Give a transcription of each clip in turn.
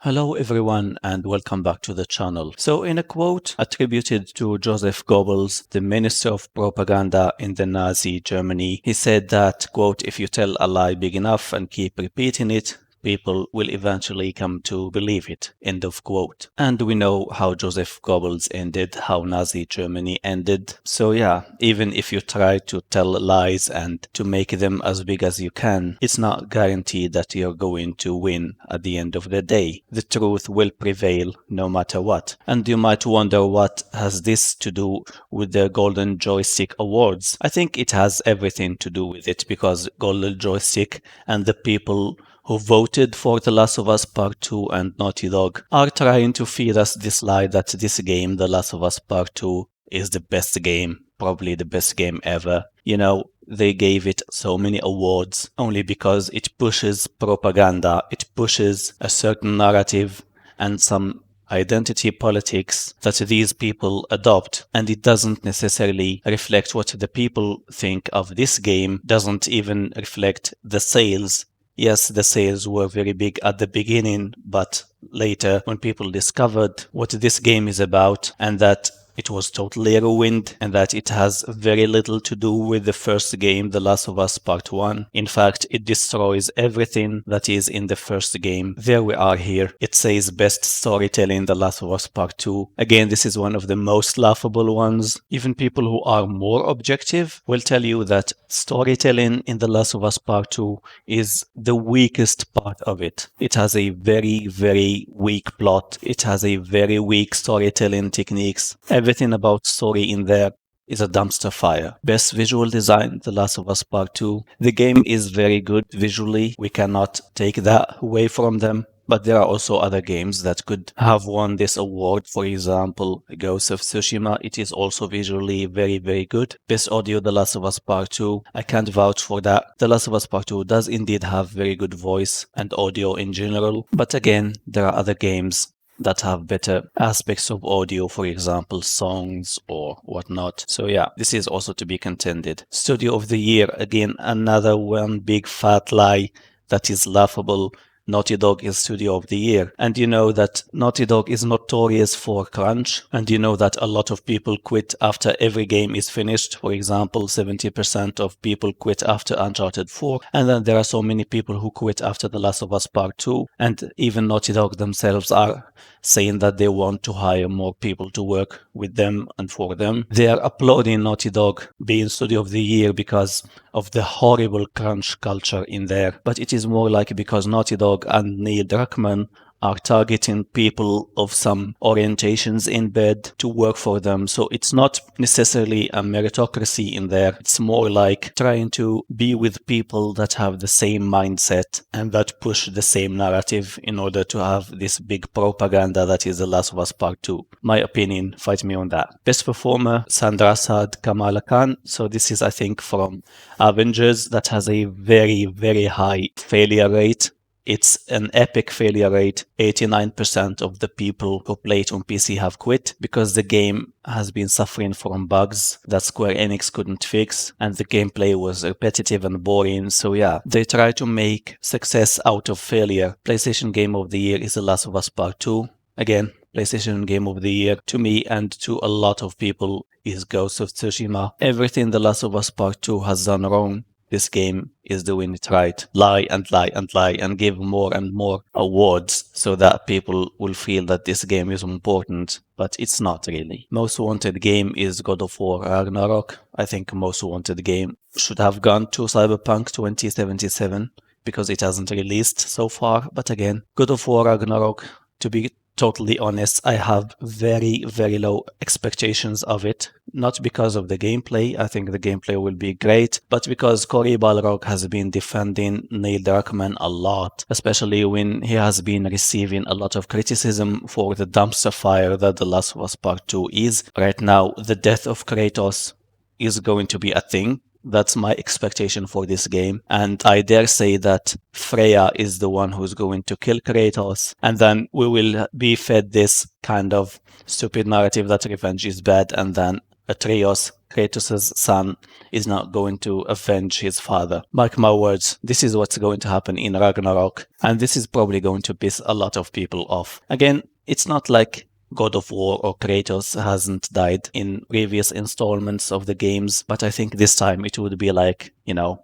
Hello everyone and welcome back to the channel. So in a quote attributed to Joseph Goebbels, the minister of propaganda in the Nazi Germany, he said that, quote, "If you tell a lie big enough and keep repeating it, people will eventually come to believe it," end of quote. And we know how Joseph Goebbels ended, how Nazi Germany ended. So yeah, even if you try to tell lies and to make them as big as you can, it's not guaranteed that you're going to win at the end of the day. The truth will prevail no matter what. And you might wonder, what has this to do with the Golden Joystick Awards? I think it has everything to do with it, because Golden Joystick and the people who voted for The Last of Us Part 2 and Naughty Dog are trying to feed us this lie that this game, The Last of Us Part 2, is the best game, probably the best game ever. You know, they gave it so many awards only because it pushes propaganda, it pushes a certain narrative and some identity politics that these people adopt, and it doesn't necessarily reflect what the people think of this game, doesn't even reflect the sales. Yes, the sales were very big at the beginning, but later when people discovered what this game is about and that it was totally ruined and that it has very little to do with the first game, The Last of Us Part 1. In fact, it destroys everything that is in the first game. There we are here. It says best storytelling, The Last of Us Part 2. Again, this is one of the most laughable ones. Even people who are more objective will tell you that storytelling in The Last of Us Part 2 is the weakest part of it. It has a very, very weak plot. It has a very weak storytelling techniques. Everything about story in there is a dumpster fire. Best visual design, The Last of Us Part 2. The game is very good visually. We cannot take that away from them. But there are also other games that could have won this award. For example, Ghost of Tsushima. It is also visually very, very good. Best audio, The Last of Us Part 2. I can't vouch for that. The Last of Us Part 2 does indeed have very good voice and audio in general. But again, there are other games that have better aspects of audio, for example, songs or whatnot. So yeah, this is also to be contended. Studio of the Year, again, another one big fat lie that is laughable. Naughty Dog is Studio of the Year. And you know that Naughty Dog is notorious for crunch. And you know that a lot of people quit after every game is finished. For example, 70% of people quit after Uncharted 4. And then there are so many people who quit after The Last of Us Part 2. And even Naughty Dog themselves are saying that they want to hire more people to work with them and for them. They are applauding Naughty Dog being Studio of the Year because of the horrible crunch culture in there. But it is more like because Naughty Dog and Neil Druckmann are targeting people of some orientations in bed to work for them. So it's not necessarily a meritocracy in there. It's more like trying to be with people that have the same mindset and that push the same narrative in order to have this big propaganda that is The Last of Us Part 2. My opinion, fight me on that. Best performer, Sandra Saad Kamala Khan. So this is, I think, from Avengers, that has a very, very high failure rate. It's an epic failure rate. 89% of the people who play it on PC have quit because the game has been suffering from bugs that Square Enix couldn't fix, and the gameplay was repetitive and boring. So yeah, they try to make success out of failure. PlayStation Game of the Year is The Last of Us Part 2. Again, PlayStation Game of the Year to me and to a lot of people is Ghost of Tsushima. Everything The Last of Us Part 2 has done wrong, this game is doing it right. Lie and lie and lie and give more and more awards so that people will feel that this game is important, but it's not really. Most wanted game is God of War Ragnarok. I think most wanted game should have gone to Cyberpunk 2077 because it hasn't released so far. But again, God of War Ragnarok, to be totally honest, I have very, very low expectations of it. Not because of the gameplay, I think the gameplay will be great, but because Cory Balrog has been defending Neil Druckmann a lot, especially when he has been receiving a lot of criticism for the dumpster fire that The Last of Us Part 2 is. Right now, the death of Kratos is going to be a thing. That's my expectation for this game. And I dare say that Freya is the one who's going to kill Kratos. And then we will be fed this kind of stupid narrative that revenge is bad. And then Atreus, Kratos' son, is not going to avenge his father. Mark my words, this is what's going to happen in Ragnarok, and this is probably going to piss a lot of people off. Again, it's not like God of War or Kratos hasn't died in previous installments of the games, but I think this time it would be like,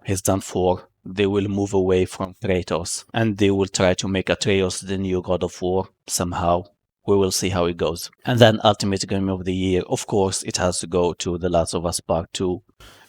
he's done for. They will move away from Kratos, and they will try to make Atreus the new God of War somehow. We will see how it goes. And then Ultimate Game of the Year, of course, it has to go to The Last of Us Part 2,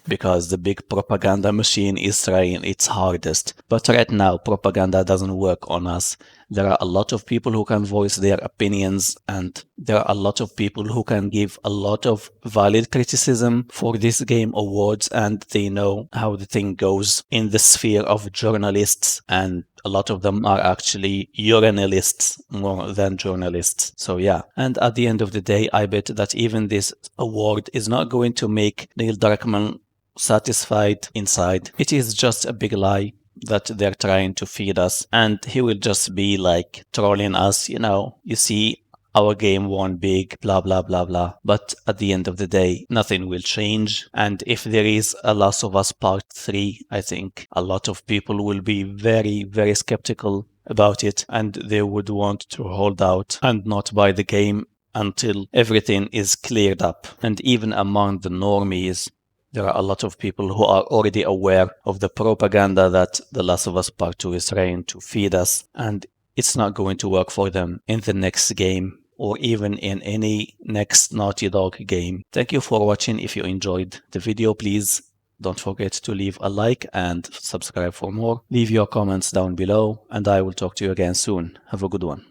because the big propaganda machine is trying its hardest. But right now, propaganda doesn't work on us. There are a lot of people who can voice their opinions, and there are a lot of people who can give a lot of valid criticism for this game awards, and they know how the thing goes in the sphere of journalists, and a lot of them are actually urinalists more than journalists. So yeah, and at the end of the day, I bet that even this award is not going to make Neil Druckmann satisfied inside. It is just a big lie that they're trying to feed us, and he will just be like trolling us, you see, our game won big, blah blah blah blah. But at the end of the day, nothing will change, and if there is a Last of Us Part 3, I think a lot of people will be very, very skeptical about it, and they would want to hold out and not buy the game until everything is cleared up. And even among the normies, there are a lot of people who are already aware of the propaganda that The Last of Us Part 2 is trying to feed us, and it's not going to work for them in the next game or even in any next Naughty Dog game. Thank you for watching. If you enjoyed the video, please don't forget to leave a like and subscribe for more. Leave your comments down below, and I will talk to you again soon. Have a good one.